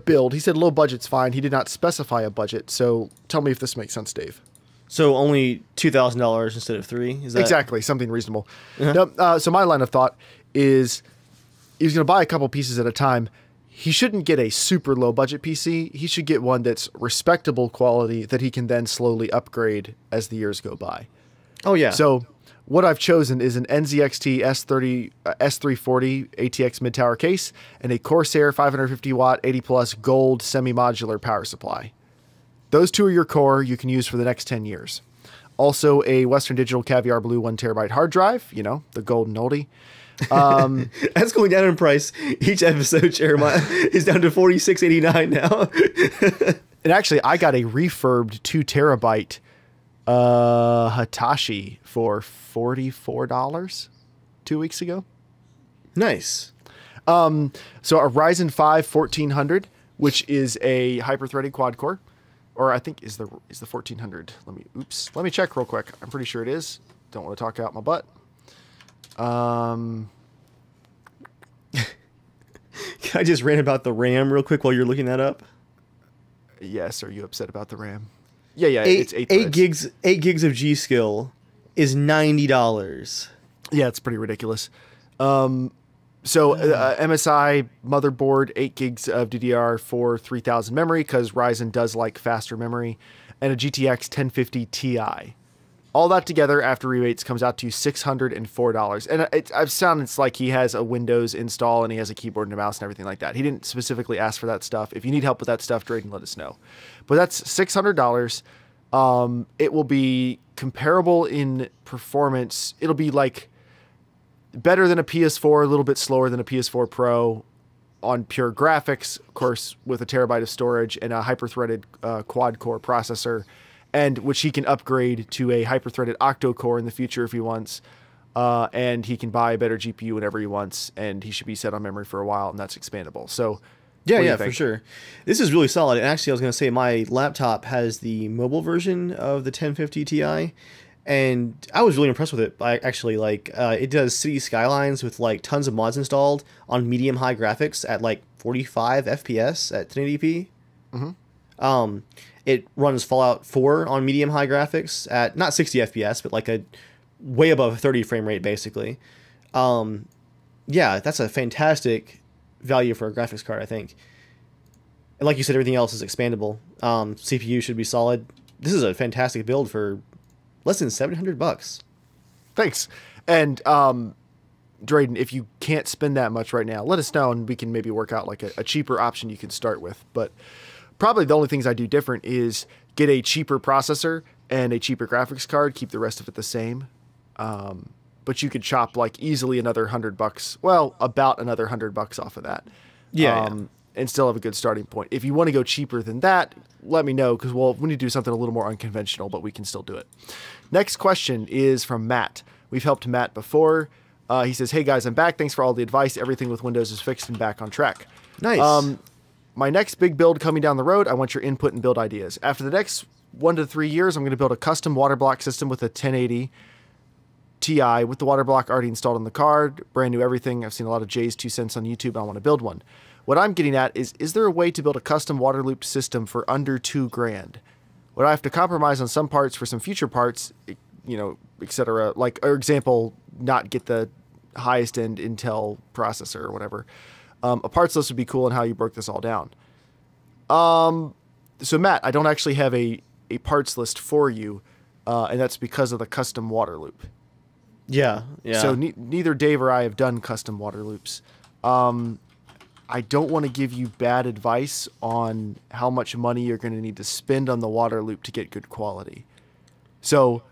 A: build. He said low budget's fine. He did not specify a budget. So tell me if this makes sense, Dave.
B: So only $2,000 instead of $3,000? Is that
A: exactly something reasonable? No, so my line of thought is he's going to buy a couple pieces at a time. He shouldn't get a super low budget PC. He should get one that's respectable quality that he can then slowly upgrade as the years go by.
B: Oh yeah.
A: So what I've chosen is an NZXT S340 ATX mid-tower case and a Corsair 550 watt 80 plus gold semi-modular power supply. Those two are your core you can use for the next 10 years. Also a Western Digital Caviar Blue 1 terabyte hard drive, the golden oldie.
B: That's going down in price. Each episode, Jeremiah, is down to $46.89 now.
A: And actually, I got a refurbed 2 terabyte Hitachi for $44 2 weeks ago.
B: Nice.
A: So a Ryzen 5 1400, which is a hyper-threaded quad core, or I think is the 1400. Let me check real quick. I'm pretty sure it is. Don't want to talk out my butt.
B: Can I just rant about the RAM real quick while you're looking that up?
A: Yes. Are you upset about the RAM? Yeah.
B: It's
A: it's
B: 8 gigs. 8 gigs of G Skill is $90.
A: Yeah, it's pretty ridiculous. MSI motherboard, 8 gigs of DDR4 3000 memory because Ryzen does like faster memory, and a GTX 1050 Ti. All that together after rebates comes out to $604. And it sounds like he has a Windows install and he has a keyboard and a mouse and everything like that. He didn't specifically ask for that stuff. If you need help with that stuff, Draeden, let us know. But that's $600. It will be comparable in performance. It'll be like better than a PS4, a little bit slower than a PS4 Pro on pure graphics, of course, with a terabyte of storage and a hyper-threaded quad-core processor, and which he can upgrade to a hyper-threaded octo-core in the future if he wants, and he can buy a better GPU whenever he wants, and he should be set on memory for a while, and that's expandable. So,
B: yeah, for sure. This is really solid. And actually, I was going to say my laptop has the mobile version of the 1050 Ti, and I was really impressed with it. I actually it does city skylines with like tons of mods installed on medium-high graphics at like 45 FPS at 1080p. Mm-hmm. It runs Fallout 4 on medium-high graphics at not 60 FPS, but like a way above 30 frame rate, basically. Yeah, that's a fantastic value for a graphics card, I think. And like you said, everything else is expandable. CPU should be solid. This is a fantastic build for less than $700.
A: Thanks. And Draeden, if you can't spend that much right now, let us know and we can maybe work out like a cheaper option you can start with. But probably the only things I do different is get a cheaper processor and a cheaper graphics card, keep the rest of it the same. But you could chop like easily another $100. Well, about another $100 off of that.
B: Yeah.
A: And still have a good starting point. If you want to go cheaper than that, let me know because we need to do something a little more unconventional, but we can still do it. Next question is from Matt. We've helped Matt before. He says, "Hey guys, I'm back. Thanks for all the advice. Everything with Windows is fixed and back on track.
B: Nice.
A: My next big build coming down the road, I want your input and build ideas. After the next 1 to 3 years, I'm going to build a custom water block system with a 1080 Ti with the water block already installed on the card. Brand new everything. I've seen a lot of Jay's 2 cents on YouTube and I want to build one. What I'm getting at is there a way to build a custom water looped system for under $2,000? Would I have to compromise on some parts for some future parts, etc.? Like, for example, not get the highest end Intel processor or whatever. A parts list would be cool and how you broke this all down. So Matt, I don't actually have a parts list for you, and that's because of the custom water loop.
B: Yeah.
A: So neither Dave or I have done custom water loops. I don't want to give you bad advice on how much money you're going to need to spend on the water loop to get good quality. So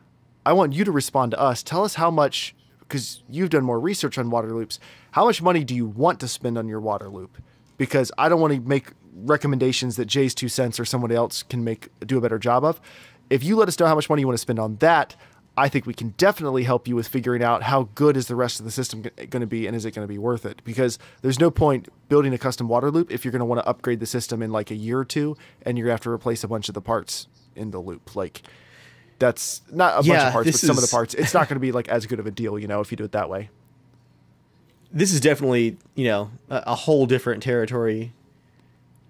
A: I want you to respond to us. Tell us how much, because you've done more research on water loops, how much money do you want to spend on your water loop? Because I don't want to make recommendations that Jay's 2 cents or somebody else can do a better job of. If you let us know how much money you want to spend on that, I think we can definitely help you with figuring out how good is the rest of the system going to be, and is it going to be worth it? Because there's no point building a custom water loop if you're going to want to upgrade the system in like a year or two, and you're going to have to replace a bunch of the parts in the loop. Like, that's not a bunch of parts, but some of the parts. It's not going to be like as good of a deal, if you do it that way.
B: This is definitely, a whole different territory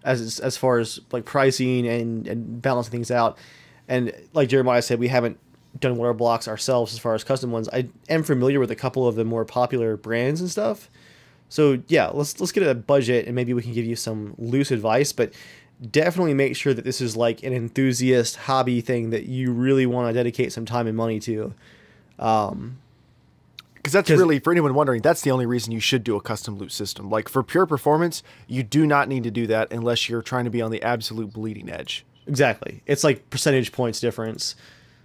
B: as far as like pricing and balancing things out. And like Jeremiah said, we haven't done water blocks ourselves as far as custom ones. I am familiar with a couple of the more popular brands and stuff. So yeah, let's get a budget and maybe we can give you some loose advice, but definitely make sure that this is like an enthusiast hobby thing that you really want to dedicate some time and money to.
A: Because that's really, for anyone wondering, that's the only reason you should do a custom loop system. Like for pure performance, you do not need to do that unless you're trying to be on the absolute bleeding edge.
B: Exactly. It's like percentage points difference.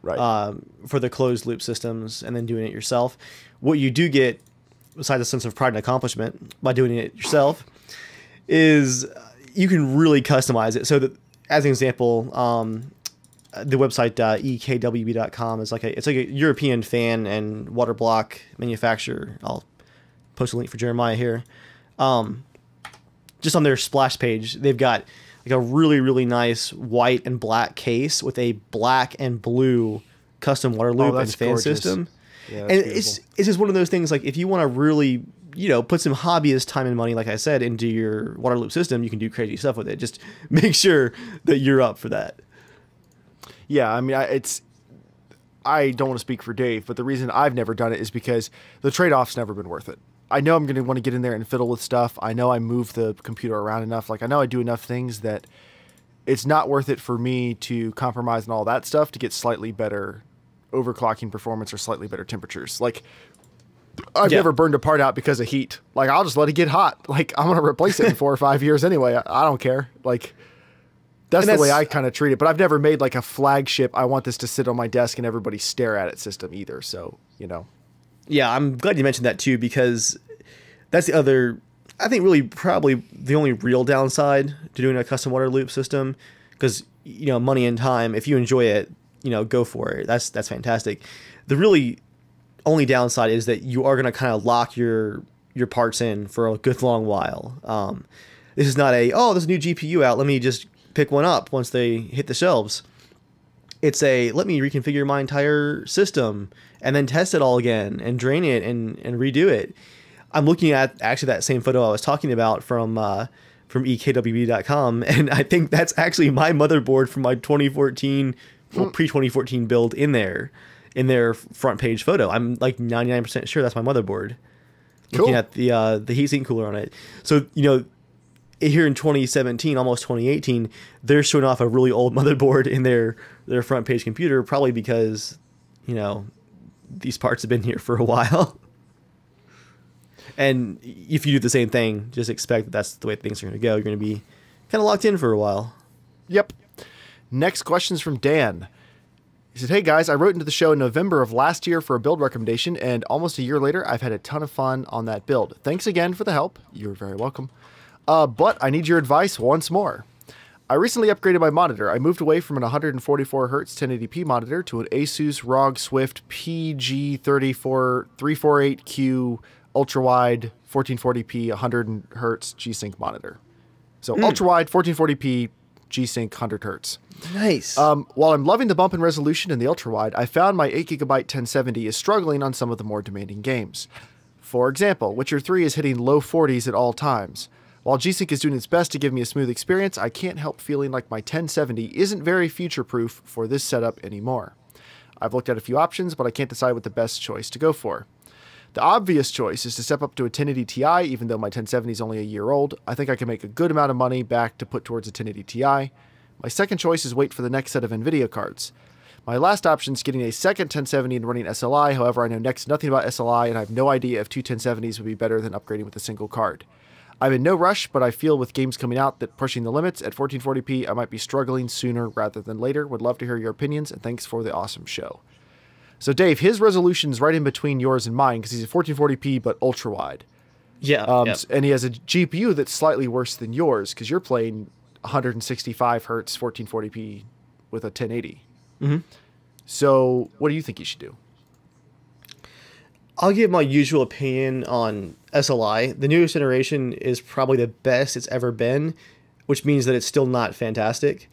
A: Right.
B: For the closed loop systems and then doing it yourself. What you do get, besides a sense of pride and accomplishment by doing it yourself, is you can really customize it. So that, as an example, the website ekwb.com is it's like a European fan and water block manufacturer. I'll post a link for Jeremiah here. Just on their splash page, they've got like a really, really nice white and black case with a black and blue custom water loop and fan
A: gorgeous.
B: System.
A: Yeah,
B: and it's just one of those things, like if you want to really, put some hobbyist time and money, like I said, into your water loop system, you can do crazy stuff with it. Just make sure that you're up for that.
A: Yeah, I mean, I don't want to speak for Dave, but the reason I've never done it is because the trade-off's never been worth it. I know I'm going to want to get in there and fiddle with stuff. I know I move the computer around enough. Like, I know I do enough things that it's not worth it for me to compromise on all that stuff to get slightly better overclocking performance or slightly better temperatures. Like, I've never burned a part out because of heat. Like, I'll just let it get hot. Like, I'm going to replace it in 4 or 5 years anyway. I don't care. Like, that's the way I kind of treat it. But I've never made like a flagship, I want this to sit on my desk and everybody stare at it system either. So,
B: Yeah, I'm glad you mentioned that too, because that's the other, I think really probably the only real downside to doing a custom water loop system, because, money and time, if you enjoy it, go for it. That's fantastic. The really only downside is that you are going to kind of lock your parts in for a good long while. This is not there's a new GPU out, let me just pick one up once they hit the shelves. It's let me reconfigure my entire system and then test it all again and drain it and redo it. I'm looking at actually that same photo I was talking about from ekwb.com, and I think that's actually my motherboard from my 2014, pre-2014 build in their front page photo. I'm like 99% sure that's my motherboard. Cool. Looking at the heatsink cooler on it. So, here in 2017, almost 2018, they're showing off a really old motherboard in their front page computer, probably because, these parts have been here for a while. And if you do the same thing, just expect that that's the way things are going to go. You're going to be kind of locked in for a while.
A: Yep. Next question's from Dan. He said, "Hey guys, I wrote into the show in November of last year for a build recommendation, and almost a year later, I've had a ton of fun on that build. Thanks again for the help. You're very welcome. But I need your advice once more. I recently upgraded my monitor. I moved away from an 144Hz 1080p monitor to an Asus ROG Swift PG348Q ultra-wide 1440p 100Hz G-Sync monitor. So ultra-wide 1440p G-Sync 100Hz.
B: Nice.
A: While I'm loving the bump in resolution in the ultra-wide, I found my 8GB 1070 is struggling on some of the more demanding games. For example, Witcher 3 is hitting low 40s at all times. While G-Sync is doing its best to give me a smooth experience, I can't help feeling like my 1070 isn't very future-proof for this setup anymore. I've looked at a few options, but I can't decide what the best choice to go for. The obvious choice is to step up to a 1080 Ti, even though my 1070 is only a year old. I think I can make a good amount of money back to put towards a 1080 Ti. My second choice is wait for the next set of NVIDIA cards. My last option is getting a second 1070 and running SLI, however I know next to nothing about SLI and I have no idea if two 1070s would be better than upgrading with a single card. I'm in no rush, but I feel with games coming out that pushing the limits at 1440p, I might be struggling sooner rather than later. Would love to hear your opinions, and thanks for the awesome show." So Dave, his resolution's right in between yours and mine because he's at 1440p but ultra wide.
B: Yeah.
A: And he has a GPU that's slightly worse than yours because you're playing 165 hertz 1440p with a 1080.
B: Mm-hmm.
A: So what do you think you should do?
B: I'll give my usual opinion on SLI. The newest generation is probably the best it's ever been, which means that it's still not fantastic.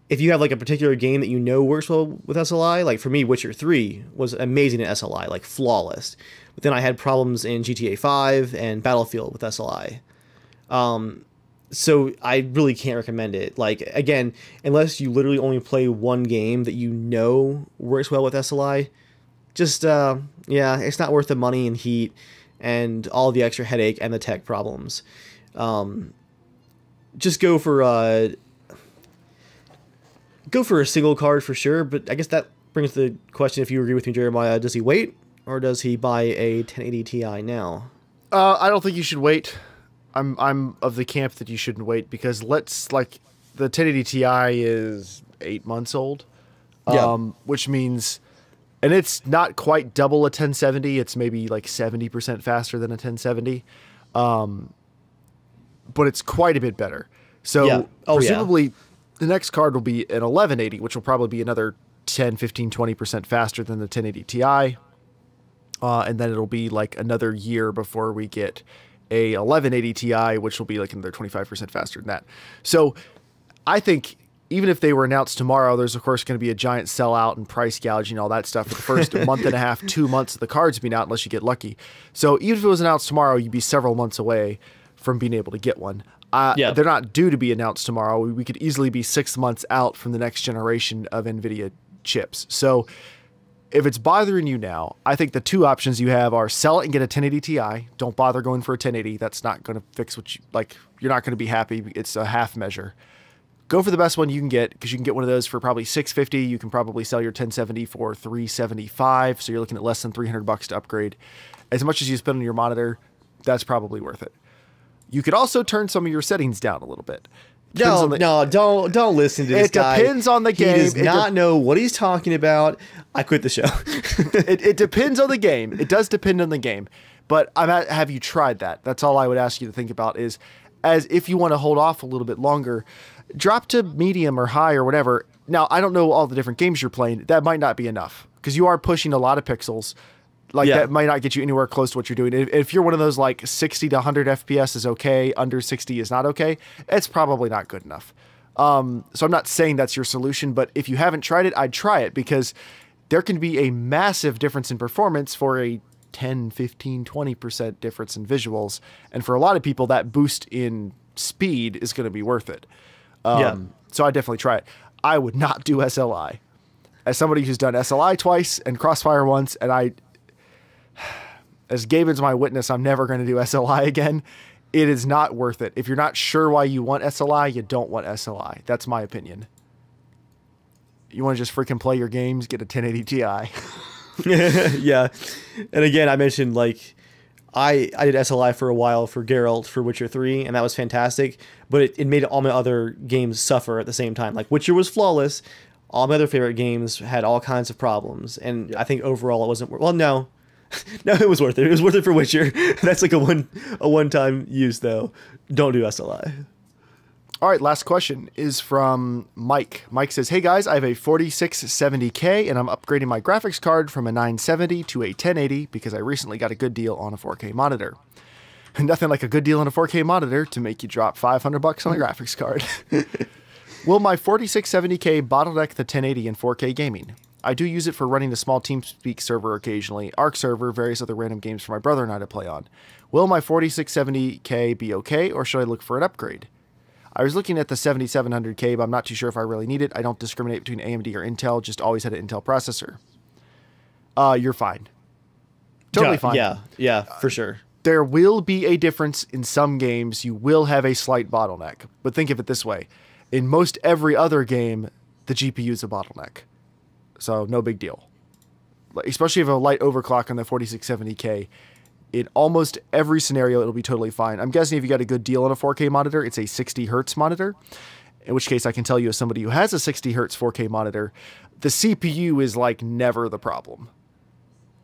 B: If you have like a particular game that you know works well with SLI, like for me, Witcher 3 was amazing in SLI, like flawless. But then I had problems in GTA 5 and Battlefield with SLI. So I really can't recommend it. Like, again, unless you literally only play one game that you know works well with SLI, just yeah, it's not worth the money and heat and all the extra headache and the tech problems. Just go for a single card for sure. But I guess that brings the question: if you agree with me, Jeremiah, does he wait or does he buy a 1080 Ti now?
A: I don't think you should wait. I'm of the camp that you shouldn't wait because the 1080 Ti is 8 months old, which means, and it's not quite double a 1070. It's maybe like 70% faster than a 1070, but it's quite a bit better. So presumably the next card will be an 1180, which will probably be another 10, 15, 20% faster than the 1080 Ti. And then it'll be like another year before we get a 1180 Ti, which will be like another 25% faster than that. So I think even if they were announced tomorrow, there's of course going to be a giant sellout and price gouging and all that stuff for the first month and a half, 2 months of the cards being out, unless you get lucky. So even if it was announced tomorrow, you'd be several months away from being able to get one. They're not due to be announced tomorrow. We could easily be 6 months out from the next generation of NVIDIA chips. So if it's bothering you now, I think the two options you have are sell it and get a 1080 Ti. Don't bother going for a 1080. That's not going to fix what you like. You're not going to be happy. It's a half measure. Go for the best one you can get, because you can get one of those for probably $650. You can probably sell your 1070 for $375. So you're looking at less than $300 to upgrade. As much as you spend on your monitor, that's probably worth it. You could also turn some of your settings down a little bit.
B: Don't listen to this guy.
A: It depends on the game.
B: He does not know what he's talking about. I quit the show.
A: It depends on the game. It does depend on the game. But have you tried that? That's all I would ask you to think about is, as if you want to hold off a little bit longer, drop to medium or high or whatever. Now, I don't know all the different games you're playing. That might not be enough because you are pushing a lot of pixels. That might not get you anywhere close to what you're doing. If you're one of those like 60 to 100 FPS is okay, under 60 is not okay, it's probably not good enough. So I'm not saying that's your solution, but if you haven't tried it, I'd try it because there can be a massive difference in performance for a 10, 15, 20% difference in visuals. And for a lot of people, that boost in speed is going to be worth it. So I definitely try it. I would not do SLI. As somebody who's done SLI twice and Crossfire once, and as Gaben's my witness, I'm never going to do SLI again. It is not worth it. If you're not sure why you want SLI, you don't want SLI. That's my opinion. You want to just freaking play your games, get a 1080 Ti.
B: Yeah. And again, I mentioned like I did SLI for a while for Geralt for Witcher 3, and that was fantastic, but it made all my other games suffer at the same time. Like Witcher was flawless. All my other favorite games had all kinds of problems, and I think overall it wasn't well, no. No, it was worth it. It was worth it for Witcher. That's like a one-time use, though. Don't do SLI.
A: All right, last question is from Mike. Mike says, hey guys, I have a 4670K and I'm upgrading my graphics card from a 970 to a 1080 because I recently got a good deal on a 4K monitor. Nothing like a good deal on a 4K monitor to make you drop $500 on a graphics card. Will my 4670K bottleneck the 1080 in 4K gaming? I do use it for running a small Teamspeak server occasionally, Arc server, various other random games for my brother and I to play on. Will my 4670K be okay, or should I look for an upgrade? I was looking at the 7700K, but I'm not too sure if I really need it. I don't discriminate between AMD or Intel, just always had an Intel processor. You're fine. Totally fine.
B: Yeah, for sure.
A: There will be a difference in some games. You will have a slight bottleneck, but think of it this way. In most every other game, the GPU is a bottleneck. So no big deal. Especially if you have a light overclock on the 4670K. In almost every scenario, it'll be totally fine. I'm guessing if you got a good deal on a 4K monitor, it's a 60 hertz monitor. In which case, I can tell you as somebody who has a 60 hertz 4K monitor, the CPU is like never the problem.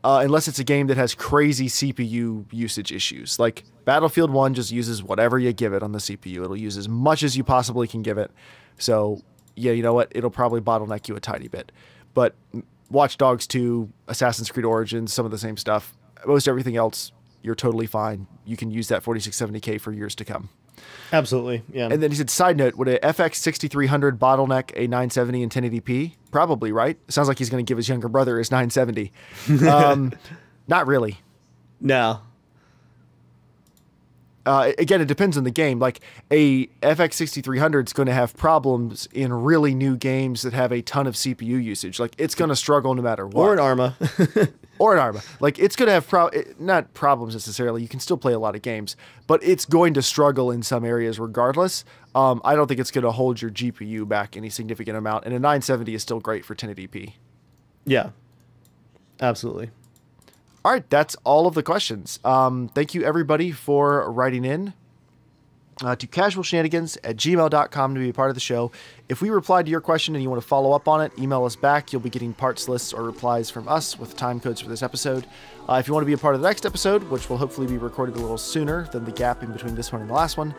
A: Unless it's a game that has crazy CPU usage issues. Like Battlefield 1 just uses whatever you give it on the CPU. It'll use as much as you possibly can give it. So, yeah, you know what? It'll probably bottleneck you a tiny bit. But Watch Dogs 2, Assassin's Creed Origins, some of the same stuff, most everything else, you're totally fine. You can use that 4670K for years to come.
B: Absolutely, yeah.
A: And then he said, side note, would a FX 6300 bottleneck a 970 in 1080p? Probably, right? It sounds like he's going to give his younger brother his 970. Not really.
B: No.
A: Again, it depends on the game. Like a FX 6300 is going to have problems in really new games that have a ton of CPU usage. Like it's going to struggle no matter what.
B: Or an Arma.
A: Or an Arma. Like it's going to have not problems necessarily. You can still play a lot of games, but it's going to struggle in some areas regardless. I don't think it's going to hold your GPU back any significant amount. And a 970 is still great for 1080p.
B: Yeah. Absolutely.
A: All right, that's all of the questions. Thank you, everybody, for writing in to casualshenanigans@gmail.com to be a part of the show. If we replied to your question and you want to follow up on it, email us back. You'll be getting parts lists or replies from us with time codes for this episode. If you want to be a part of the next episode, which will hopefully be recorded a little sooner than the gap in between this one and the last one,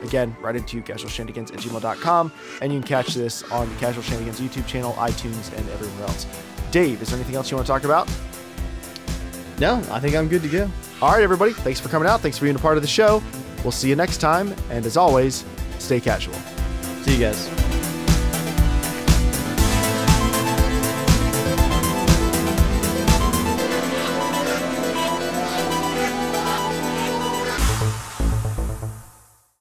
A: again, write into casualshenanigans@gmail.com, and you can catch this on the Casual Shenanigans YouTube channel, iTunes, and everywhere else. Dave, is there anything else you want to talk about?
B: No, I think I'm good to go.
A: All right, everybody. Thanks for coming out. Thanks for being a part of the show. We'll see you next time. And as always, stay casual.
B: See you guys.